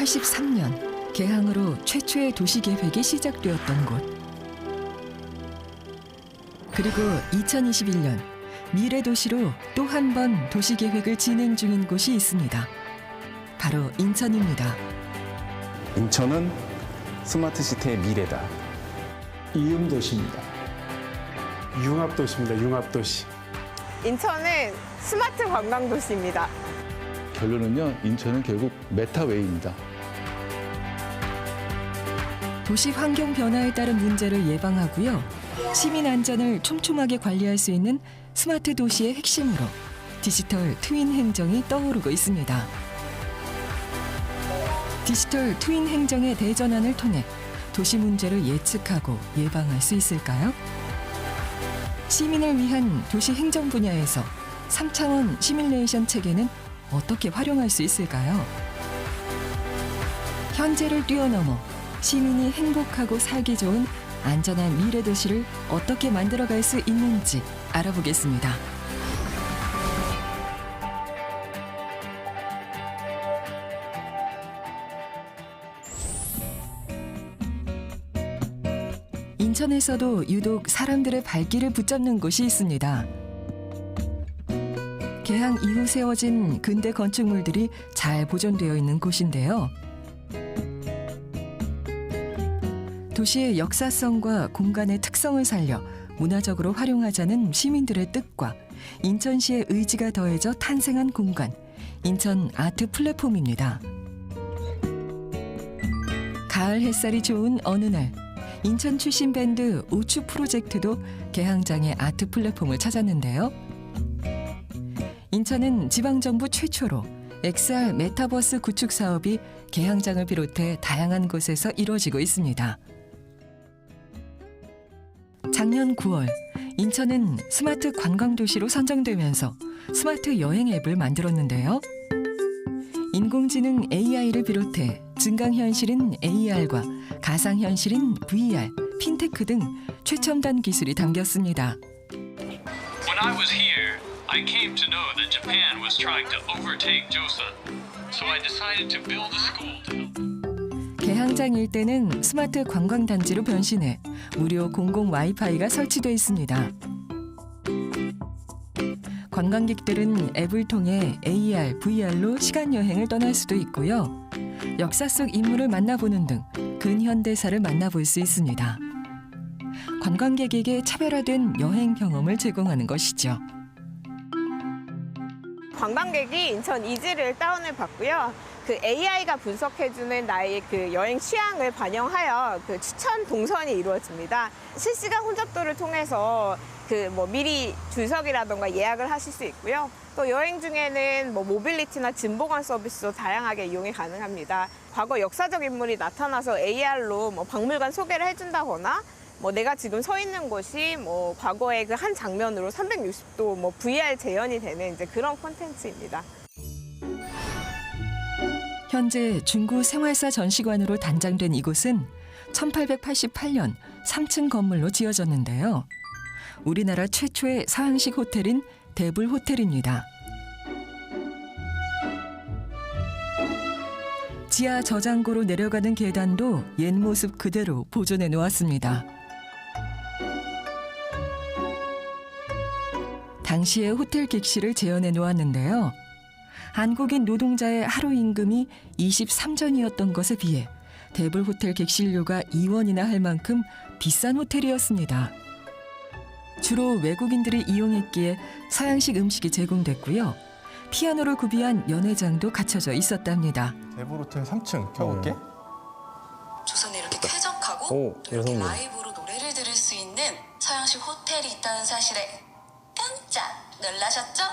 1983년 개항으로 최초의 도시 계획이 시작되었던 곳. 그리고 2021년 미래 도시로 또 한 번 도시 계획을 진행 중인 곳이 있습니다. 바로 인천입니다. 인천은 스마트 시티의 미래다. 이음도시입니다. 융합도시입니다. 융합도시. 인천은 스마트 관광도시입니다. 결론은요, 인천은 결국 메타웨이입니다. 도시 환경 변화에 따른 문제를 예방하고요. 시민 안전을 촘촘하게 관리할 수 있는 스마트 도시의 핵심으로 디지털 트윈 행정이 떠오르고 있습니다. 디지털 트윈 행정의 대전환을 통해 도시 문제를 예측하고 예방할 수 있을까요? 시민을 위한 도시 행정 분야에서 3차원 시뮬레이션 체계는 어떻게 활용할 수 있을까요? 현재를 뛰어넘어 시민이 행복하고 살기 좋은 안전한 미래 도시를 어떻게 만들어갈 수 있는지 알아보겠습니다. 인천에서도 유독 사람들의 발길을 붙잡는 곳이 있습니다. 개항 이후 세워진 근대 건축물들이 잘 보존되어 있는 곳인데요. 도시의 역사성과 공간의 특성을 살려 문화적으로 활용하자는 시민들의 뜻과 인천시의 의지가 더해져 탄생한 공간, 인천 아트 플랫폼입니다. 가을 햇살이 좋은 어느 날, 인천 출신 밴드 우추 프로젝트도 개항장의 아트 플랫폼을 찾았는데요. 인천은 지방정부 최초로 XR 메타버스 구축 사업이 개항장을 비롯해 다양한 곳에서 이루어지고 있습니다. 작년 9월, 인천은 스마트 관광도시로 선정되면서 스마트 여행 앱을 만들었는데요. 인공지능 AI를 비롯해 증강현실인 AR과 가상현실인 VR, 핀테크 등 최첨단 기술이 담겼습니다. When I was here, I came to know that Japan was trying to overtake Joseon. So I decided to build a school to help. 개항장 일대는 스마트 관광단지로 변신해 무료 공공 와이파이가 설치돼 있습니다. 관광객들은 앱을 통해 AR, VR로 시간 여행을 떠날 수도 있고요. 역사 속 인물을 만나보는 등 근현대사를 만나볼 수 있습니다. 관광객에게 차별화된 여행 경험을 제공하는 것이죠. 관광객이 인천 이지를 다운을 받고요. 그 AI가 분석해주는 나의 그 여행 취향을 반영하여 그 추천 동선이 이루어집니다. 실시간 혼잡도를 통해서 그 뭐 미리 줄서기라던가 예약을 하실 수 있고요. 또 여행 중에는 뭐 모빌리티나 짐보관 서비스도 다양하게 이용이 가능합니다. 과거 역사적 인물이 나타나서 AR로 뭐 박물관 소개를 해준다거나 뭐 내가 지금 서 있는 곳이 뭐 과거의 그 한 장면으로 360도 뭐 VR 재현이 되는 이제 그런 콘텐츠입니다. 현재 중구 생활사 전시관으로 단장된 이곳은 1888년 3층 건물로 지어졌는데요. 우리나라 최초의 서양식 호텔인 대불 호텔입니다. 지하 저장고로 내려가는 계단도 옛 모습 그대로 보존해 놓았습니다. 당시의 호텔 객실을 재현해 놓았는데요. 한국인 노동자의 하루 임금이 23전이었던 것에 비해 대불 호텔 객실료가 2원이나 할 만큼 비싼 호텔이었습니다. 주로 외국인들이 이용했기에 서양식 음식이 제공됐고요. 피아노를 구비한 연회장도 갖춰져 있었답니다. 대불 호텔 3층 켜볼게. 조선에 이렇게 쾌적하고 또 이렇게 라이브로 노래를 들을 수 있는 서양식 호텔이 있다는 사실에 깜짝 놀라셨죠?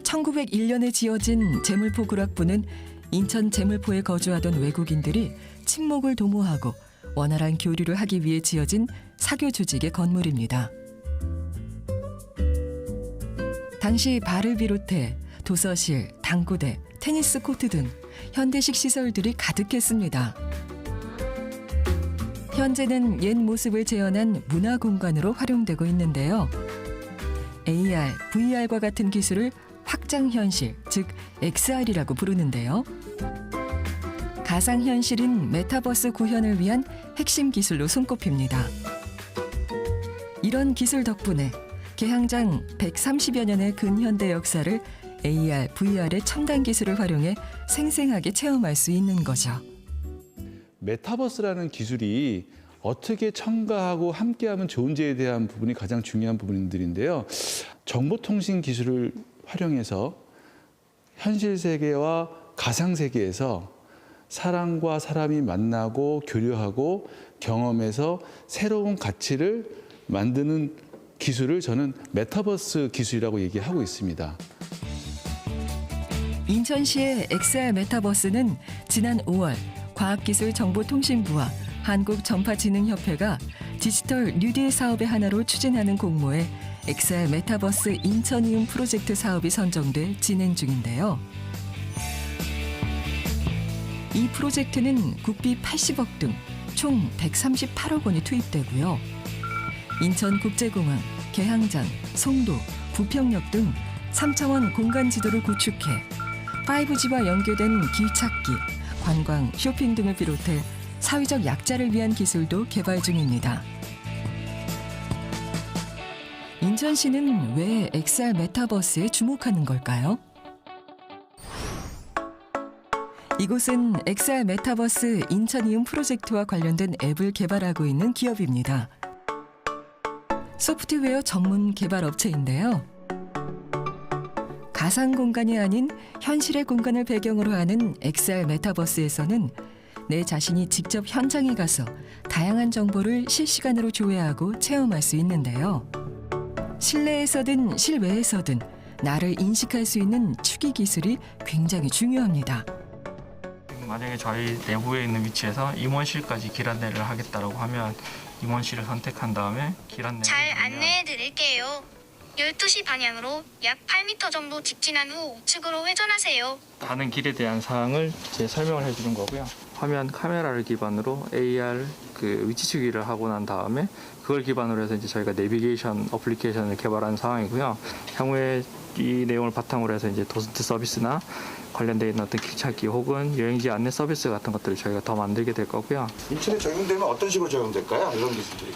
(1901년에) 지어진 재물포 구락부는 인천 재물포에 거주하던 외국인들이 친목을 도모하고 원활한 교류를 하기 위해 지어진 사교 조직의 건물입니다. 당시 바를 비롯해 도서실, 당구대, 테니스 코트 등 현대식 시설들이 가득했습니다. 현재는 옛 모습을 재현한 문화공간으로 활용되고 있는데요. AR, VR과 같은 기술을 확장현실, 즉 XR이라고 부르는데요. 가상현실은 메타버스 구현을 위한 핵심 기술로 손꼽힙니다. 이런 기술 덕분에 개항장 130여 년의 근현대 역사를 AR, VR의 첨단 기술을 활용해 생생하게 체험할 수 있는 거죠. 메타버스라는 기술이 어떻게 첨가하고 함께하면 좋은지에 대한 부분이 가장 중요한 부분들인데요. 정보통신 기술을 활용해서 현실 세계와 가상 세계에서 사람과 사람이 만나고 교류하고 경험해서 새로운 가치를 만드는 기술을 저는 메타버스 기술이라고 얘기하고 있습니다. 인천시의 XR 메타버스는 지난 5월 과학기술정보통신부와 한국전파진흥협회가 디지털 뉴딜 사업의 하나로 추진하는 공모에 XR 메타버스 인천이움 프로젝트 사업이 선정돼 진행 중인데요. 이 프로젝트는 국비 80억 등 총 138억 원이 투입되고요. 인천국제공항, 개항장, 송도, 부평역 등 3차원 공간 지도를 구축해 5G와 연계된 길찾기, 관광, 쇼핑 등을 비롯해 사회적 약자를 위한 기술도 개발 중입니다. 인천시는 왜 XR 메타버스에 주목하는 걸까요? 이곳은 XR 메타버스 인천이움 프로젝트와 관련된 앱을 개발하고 있는 기업입니다. 소프트웨어 전문 개발 업체인데요. 가상 공간이 아닌 현실의 공간을 배경으로 하는 XR 메타버스에서는 내 자신이 직접 현장에 가서 다양한 정보를 실시간으로 조회하고 체험할 수 있는데요. 실내에서든 실외에서든 나를 인식할 수 있는 추기 기술이 굉장히 중요합니다. 만약에 저희 내부에 있는 위치에서 임원실까지 길 안내를 하겠다라고 하면 임원실을 선택한 다음에 길 안내 잘 안내해 드릴게요. 12시 방향으로 약 8m 정도 직진한 후 우측으로 회전하세요. 가는 길에 대한 사항을 이제 설명을 해주는 거고요. 화면 카메라를 기반으로 AR 그 위치 추기를 하고 난 다음에 그걸 기반으로 해서 이제 저희가 내비게이션 어플리케이션을 개발한 상황이고요. 향후에 이 내용을 바탕으로 해서 이제 도스트 서비스나 관련되어 있는 어떤 길찾기 혹은 여행지 안내 서비스 같은 것들을 저희가 더 만들게 될 거고요. 인천에 적용되면 어떤 식으로 적용될까요? 이런 기술들이?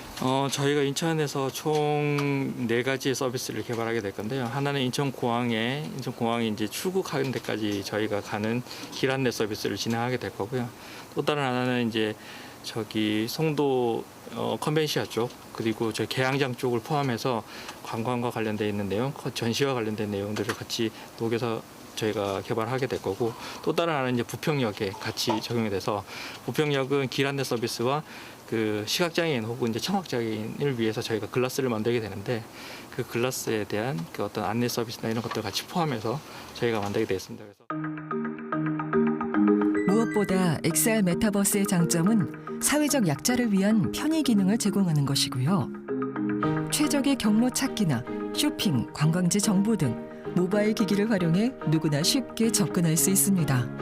저희가 인천에서 총 4가지의 서비스를 개발하게 될 건데요. 하나는 인천공항이 이제 출국하는 데까지 저희가 가는 길 안내 서비스를 진행하게 될 거고요. 또 다른 하나는 이제 저기 송도 컨벤시아 쪽 그리고 저희 개항장 쪽을 포함해서 관광과 관련되어 있는 내용, 전시와 관련된 내용들을 같이 녹여서 저희가 개발하게 될 거고 또 다른 하나는 이제 부평역에 같이 적용이 돼서 부평역은 길 안내 서비스와 그 시각장애인 혹은 이제 청각장애인을 위해서 저희가 글라스를 만들게 되는데 그 글라스에 대한 그 어떤 안내 서비스나 이런 것들 같이 포함해서 저희가 만들게 되었습니다. 그래서 무엇보다 XR 메타버스의 장점은 사회적 약자를 위한 편의 기능을 제공하는 것이고요. 최적의 경로 찾기나 쇼핑, 관광지 정보 등 모바일 기기를 활용해 누구나 쉽게 접근할 수 있습니다.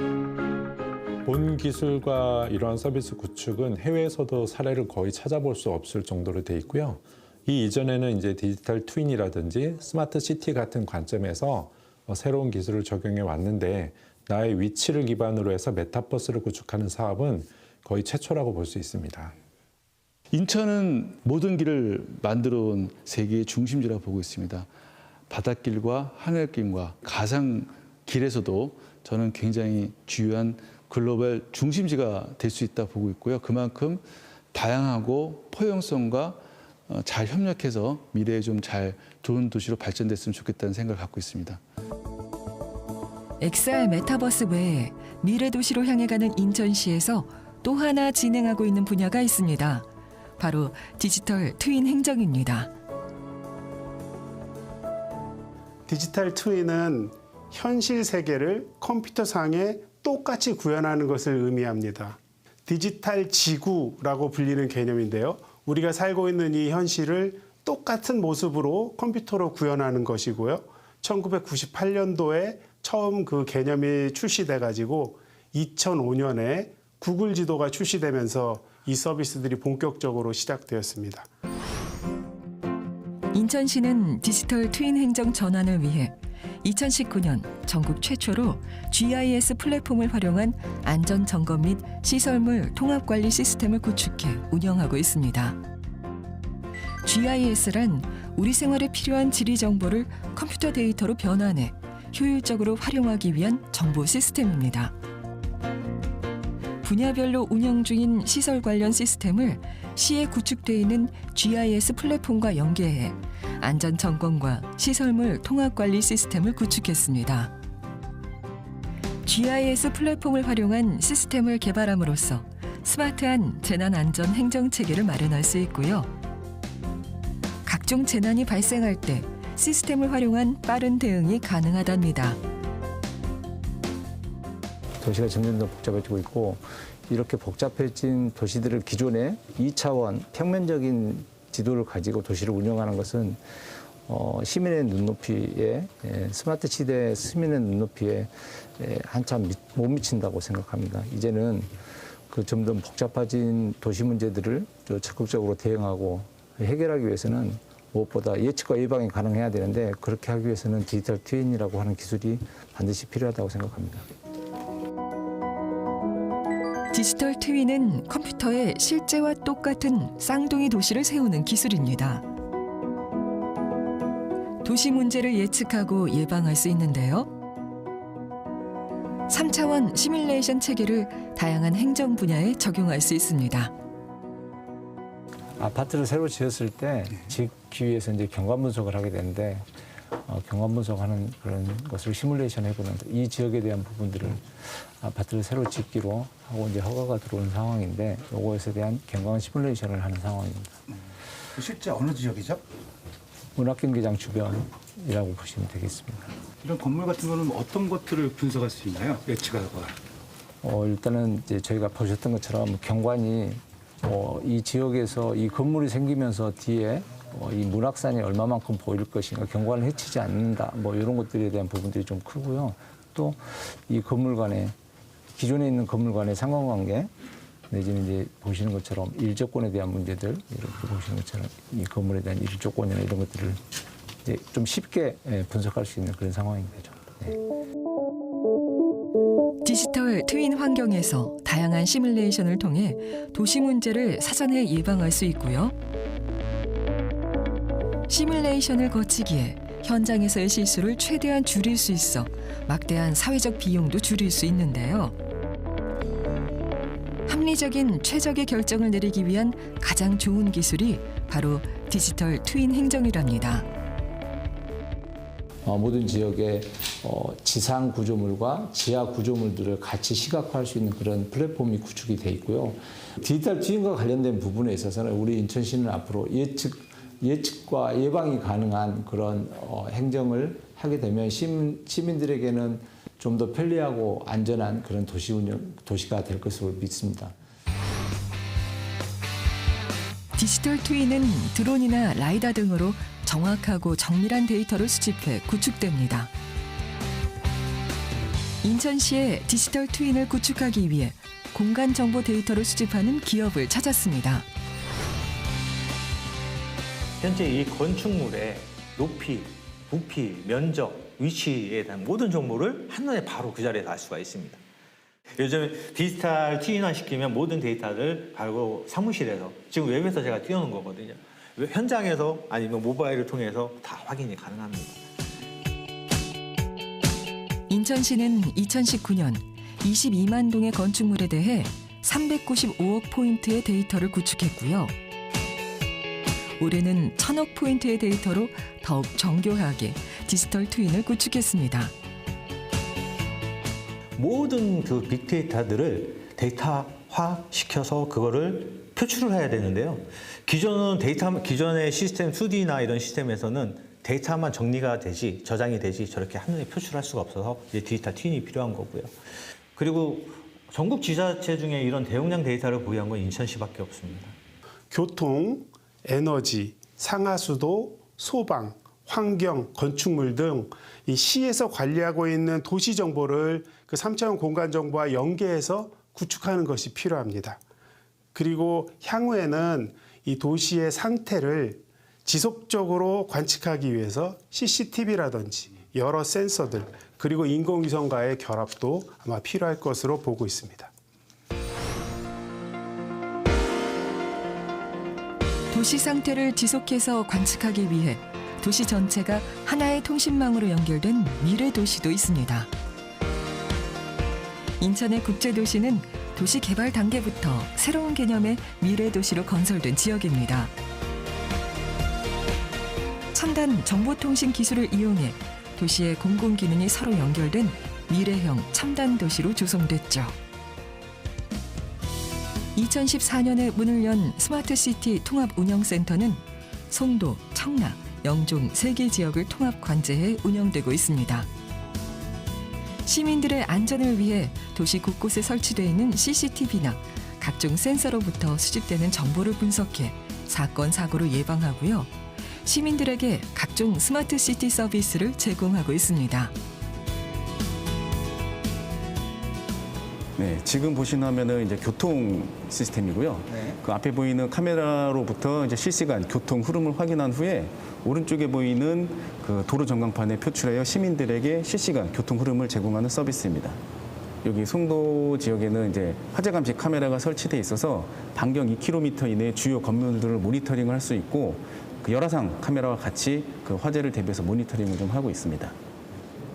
본 기술과 이러한 서비스 구축은 해외에서도 사례를 거의 찾아볼 수 없을 정도로 돼 있고요. 이 이전에는 이제 디지털 트윈이라든지 스마트 시티 같은 관점에서 새로운 기술을 적용해 왔는데 나의 위치를 기반으로 해서 메타버스를 구축하는 사업은 거의 최초라고 볼 수 있습니다. 인천은 모든 길을 만들어 온 세계의 중심지라고 보고 있습니다. 바닷길과 하늘길과 가상길에서도 저는 굉장히 주요한 글로벌 중심지가 될 수 있다 보고 있고요. 그만큼 다양하고 포용성과 잘 협력해서 미래에 좀 잘 좋은 도시로 발전됐으면 좋겠다는 생각을 갖고 있습니다. XR 메타버스 외에 미래 도시로 향해 가는 인천시에서 또 하나 진행하고 있는 분야가 있습니다. 바로 디지털 트윈 행정입니다. 디지털 트윈은 현실 세계를 컴퓨터상에 똑같이 구현하는 것을 의미합니다. 디지털 지구라고 불리는 개념인데요. 우리가 살고 있는 이 현실을 똑같은 모습으로 컴퓨터로 구현하는 것이고요. 1998년도에 처음 그 개념이 출시돼가지고 2005년에 구글 지도가 출시되면서 이 서비스들이 본격적으로 시작되었습니다. 인천시는 디지털 트윈 행정 전환을 위해 2019년 전국 최초로 GIS 플랫폼을 활용한 안전점검 및 시설물 통합관리 시스템을 구축해 운영하고 있습니다. GIS란 우리 생활에 필요한 지리 정보를 컴퓨터 데이터로 변환해 효율적으로 활용하기 위한 정보 시스템입니다. 분야별로 운영 중인 시설 관련 시스템을 시에 구축되어 있는 GIS 플랫폼과 연계해 안전 점검과 시설물 통합 관리 시스템을 구축했습니다. GIS 플랫폼을 활용한 시스템을 개발함으로써 스마트한 재난 안전 행정 체계를 마련할 수 있고요. 각종 재난이 발생할 때 시스템을 활용한 빠른 대응이 가능하답니다. 도시가 점점 더 복잡해지고 있고 이렇게 복잡해진 도시들을 기존에 2차원 평면적인 지도를 가지고 도시를 운영하는 것은 시민의 눈높이에 스마트 시대 시민의 눈높이에 한참 못 미친다고 생각합니다. 이제는 그 점점 복잡해진 도시 문제들을 적극적으로 대응하고 해결하기 위해서는 무엇보다 예측과 예방이 가능해야 되는데 그렇게 하기 위해서는 디지털 트윈이라고 하는 기술이 반드시 필요하다고 생각합니다. 디지털 트윈은 컴퓨터에 실제와 똑같은 쌍둥이 도시를 세우는 기술입니다. 도시 문제를 예측하고 예방할 수 있는데요. 3차원 시뮬레이션 체계를 다양한 행정 분야에 적용할 수 있습니다. 아파트를 새로 지었을 때 짓기 위해서 이제 경관 분석을 하게 되는데 경관 분석하는 그런 것을 시뮬레이션 해보는 이 지역에 대한 부분들을 아파트를 새로 짓기로 하고 이제 허가가 들어온 상황인데 이것에 대한 경관 시뮬레이션을 하는 상황입니다. 실제 어느 지역이죠? 문학경기장 주변이라고 보시면 되겠습니다. 이런 건물 같은 거는 어떤 것들을 분석할 수 있나요? 예측하거나. 일단은 이제 저희가 보셨던 것처럼 경관이 이 지역에서 이 건물이 생기면서 뒤에 이 문학산이 얼마만큼 보일 것인가, 경관을 해치지 않는다, 이런 것들에 대한 부분들이 좀 크고요. 또 이 건물 간에 기존에 있는 건물 간의 상관관계 내지는 이제 보시는 것처럼 일조권에 대한 문제들 이렇게 보시는 것처럼 이 건물에 대한 일조권이나 이런 것들을 이제 좀 쉽게 분석할 수 있는 그런 상황인 거죠. 네. 디지털 트윈 환경에서 다양한 시뮬레이션을 통해 도시 문제를 사전에 예방할 수 있고요. 시뮬레이션을 거치기에 현장에서의 실수를 최대한 줄일 수 있어 막대한 사회적 비용도 줄일 수 있는데요. 합리적인 최적의 결정을 내리기 위한 가장 좋은 기술이 바로 디지털 트윈 행정이랍니다. 모든 지역의 지상 구조물과 지하 구조물들을 같이 시각화할 수 있는 그런 플랫폼이 구축이 돼 있고요. 디지털 트윈과 관련된 부분에 있어서는 우리 인천시는 앞으로 예측과 예방이 가능한 그런 행정을 하게 되면 시민들에게는 좀 더 편리하고 안전한 그런 도시가 될 것으로 믿습니다. 디지털 트윈은 드론이나 라이다 등으로 정확하고 정밀한 데이터를 수집해 구축됩니다. 인천시의 디지털 트윈을 구축하기 위해 공간 정보 데이터를 수집하는 기업을 찾았습니다. 현재 이 건축물의 높이, 부피, 면적, 위치에 대한 모든 정보를 한눈에 바로 그 자리에서 알 수가 있습니다. 요즘 디지털 트윈화 시키면 모든 데이터를 바로 사무실에서 지금 웹에서 제가 띄워놓은 거거든요. 현장에서 아니면 모바일을 통해서 다 확인이 가능합니다. 인천시는 2019년 22만 동의 건축물에 대해 395억 포인트의 데이터를 구축했고요. 올해는 1000억 포인트의 데이터로 더욱 정교하게 디지털 트윈을 구축했습니다. 모든 그 빅데이터들을 데이터화 시켜서 그거를 표출을 해야 되는데요. 기존의 시스템 2D나 이런 시스템에서는 데이터만 정리가 되지, 저장이 되지 저렇게 한눈에 표출할 수가 없어서 이제 디지털 트윈이 필요한 거고요. 그리고 전국 지자체 중에 이런 대용량 데이터를 보유한 건 인천시밖에 없습니다. 교통, 에너지, 상하수도, 소방, 환경, 건축물 등 이 시에서 관리하고 있는 도시 정보를 그 3차원 공간 정보와 연계해서 구축하는 것이 필요합니다. 그리고 향후에는 이 도시의 상태를 지속적으로 관측하기 위해서 CCTV라든지 여러 센서들 그리고 인공위성과의 결합도 아마 필요할 것으로 보고 있습니다. 도시 상태를 지속해서 관측하기 위해 도시 전체가 하나의 통신망으로 연결된 미래 도시도 있습니다. 인천의 국제도시는 도시 개발 단계부터 새로운 개념의 미래 도시로 건설된 지역입니다. 첨단 정보통신 기술을 이용해 도시의 공공기능이 서로 연결된 미래형 첨단 도시로 조성됐죠. 2014년에 문을 연 스마트시티 통합운영센터는 송도, 청라, 영종 3개 지역을 통합 관제해 운영되고 있습니다. 시민들의 안전을 위해 도시 곳곳에 설치되어 있는 CCTV나 각종 센서로부터 수집되는 정보를 분석해 사건, 사고를 예방하고요. 시민들에게 각종 스마트시티 서비스를 제공하고 있습니다. 네, 지금 보시면은 이제 교통 시스템이고요. 그 앞에 보이는 카메라로부터 이제 실시간 교통 흐름을 확인한 후에 오른쪽에 보이는 그 도로 전광판에 표출하여 시민들에게 실시간 교통 흐름을 제공하는 서비스입니다. 여기 송도 지역에는 이제 화재 감시 카메라가 설치돼 있어서 반경 2km 이내 주요 건물들을 모니터링을 할 수 있고 그 열화상 카메라와 같이 그 화재를 대비해서 모니터링을 좀 하고 있습니다.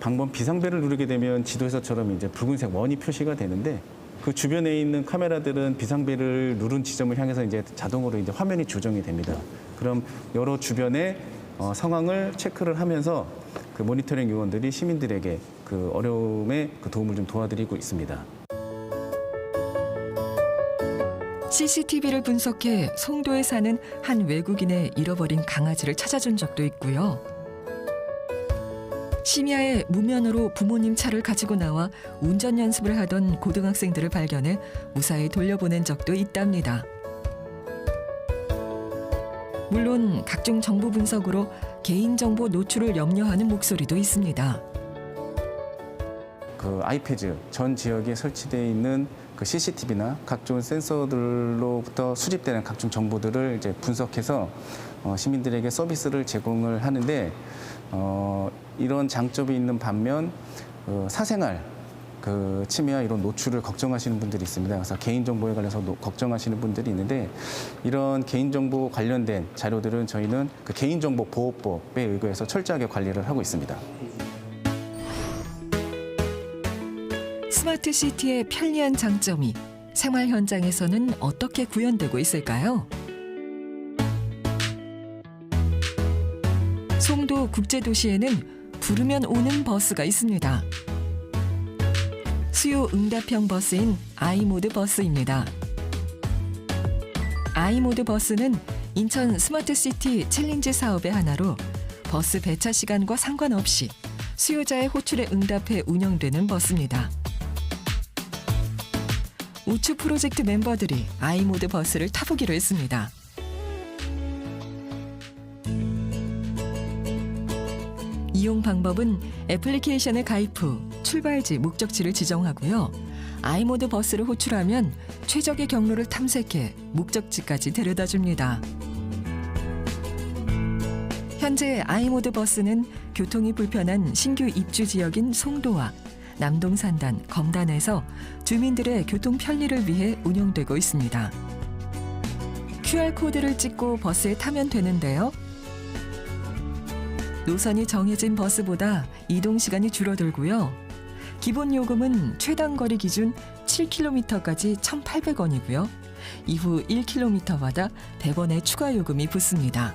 방범 비상벨을 누르게 되면 지도에서처럼 이제 붉은색 원이 표시가 되는데 그 주변에 있는 카메라들은 비상벨을 누른 지점을 향해서 이제 자동으로 이제 화면이 조정이 됩니다. 그럼 여러 주변의 상황을 체크를 하면서 그 모니터링 요원들이 시민들에게 그 어려움에 그 도움을 좀 도와드리고 있습니다. CCTV를 분석해 송도에 사는 한 외국인의 잃어버린 강아지를 찾아준 적도 있고요. 심야에 무면허로 부모님 차를 가지고 나와 운전 연습을 하던 고등학생들을 발견해 무사히 돌려보낸 적도 있답니다. 물론 각종 정보 분석으로 개인정보 노출을 염려하는 목소리도 있습니다. 그 아이패즈 전 지역에 설치되어 있는 그 CCTV나 각종 센서들로부터 수집되는 각종 정보들을 이제 분석해서 시민들에게 서비스를 제공을 하는데 이런 장점이 있는 반면 사생활 그 침해와 이런 노출을 걱정하시는 분들이 있습니다. 그래서 개인정보에 관해서 걱정하시는 분들이 있는데 이런 개인정보 관련된 자료들은 저희는 그 개인정보보호법에 의거해서 철저하게 관리를 하고 있습니다. 스마트시티의 편리한 장점이 생활 현장에서는 어떻게 구현되고 있을까요? 송도 국제도시에는 부르면 오는 버스가 있습니다. 수요 응답형 버스인 아이모드 버스입니다. 아이모드 버스는 인천 스마트시티 챌린지 사업의 하나로 버스 배차 시간과 상관없이 수요자의 호출에 응답해 운영되는 버스입니다. 우추 프로젝트 멤버들이 아이모드 버스를 타보기로 했습니다. 이용 방법은 애플리케이션을 가입 후 출발지, 목적지를 지정하고요. 아이모드 버스를 호출하면 최적의 경로를 탐색해 목적지까지 데려다줍니다. 현재 아이모드 버스는 교통이 불편한 신규 입주 지역인 송도와 남동산단, 검단에서 주민들의 교통 편리를 위해 운영되고 있습니다. QR코드를 찍고 버스에 타면 되는데요. 노선이 정해진 버스보다 이동 시간이 줄어들고요. 기본 요금은 최단 거리 기준 7km까지 1,800원이고요. 이후 1km마다 100원의 추가 요금이 붙습니다.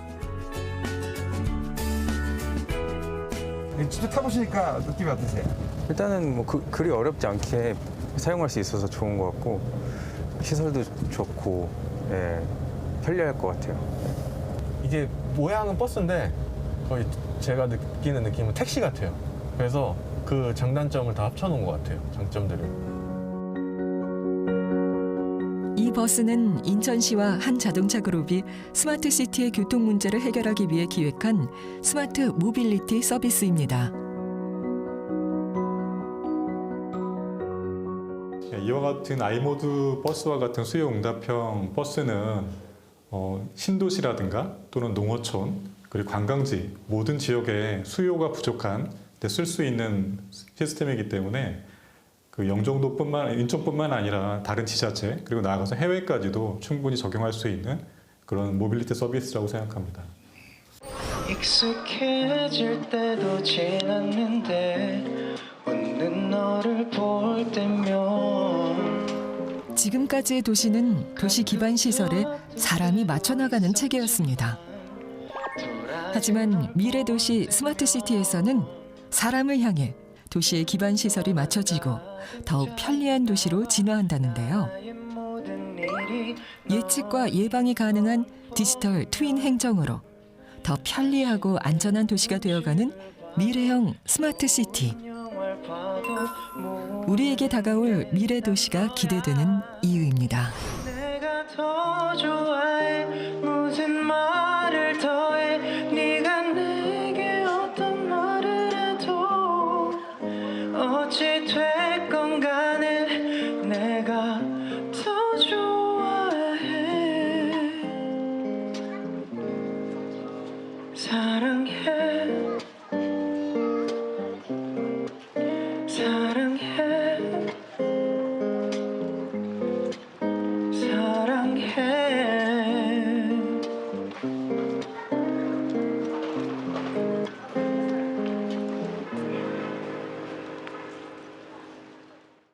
직접 타보시니까 느낌이 어떠세요? 일단은 뭐 그리 어렵지 않게 사용할 수 있어서 좋은 것 같고 시설도 좋고 편리할 것 같아요. 이게 모양은 버스인데 거의 제가 느끼는 느낌은 택시 같아요. 그래서 그 장단점을 다 합쳐놓은 것 같아요. 장점들을. 이 버스는 인천시와 한 자동차 그룹이 스마트시티의 교통 문제를 해결하기 위해 기획한 스마트 모빌리티 서비스입니다. 이와 같은 아이모드 버스와 같은 수요 응답형 버스는 신도시라든가 또는 농어촌 그리고 관광지 모든 지역에 수요가 부족한 쓸 수 있는 시스템이기 때문에 그 영종도뿐만 인천뿐만 아니라 다른 지자체 그리고 나아가서 해외까지도 충분히 적용할 수 있는 그런 모빌리티 서비스라고 생각합니다. 익숙해질 때도 지났는데 웃는 너를 볼 때면 지금까지의 도시는 도시 기반 시설에 사람이 맞춰 나가는 체계였습니다. 하지만 미래 도시 스마트 시티에서는 사람을 향해 도시의 기반 시설이 맞춰지고 더욱 편리한 도시로 진화한다는데요. 예측과 예방이 가능한 디지털 트윈 행정으로 더 편리하고 안전한 도시가 되어가는 미래형 스마트 시티. 우리에게 다가올 미래 도시가 기대되는 이유입니다. 내가 더 좋아해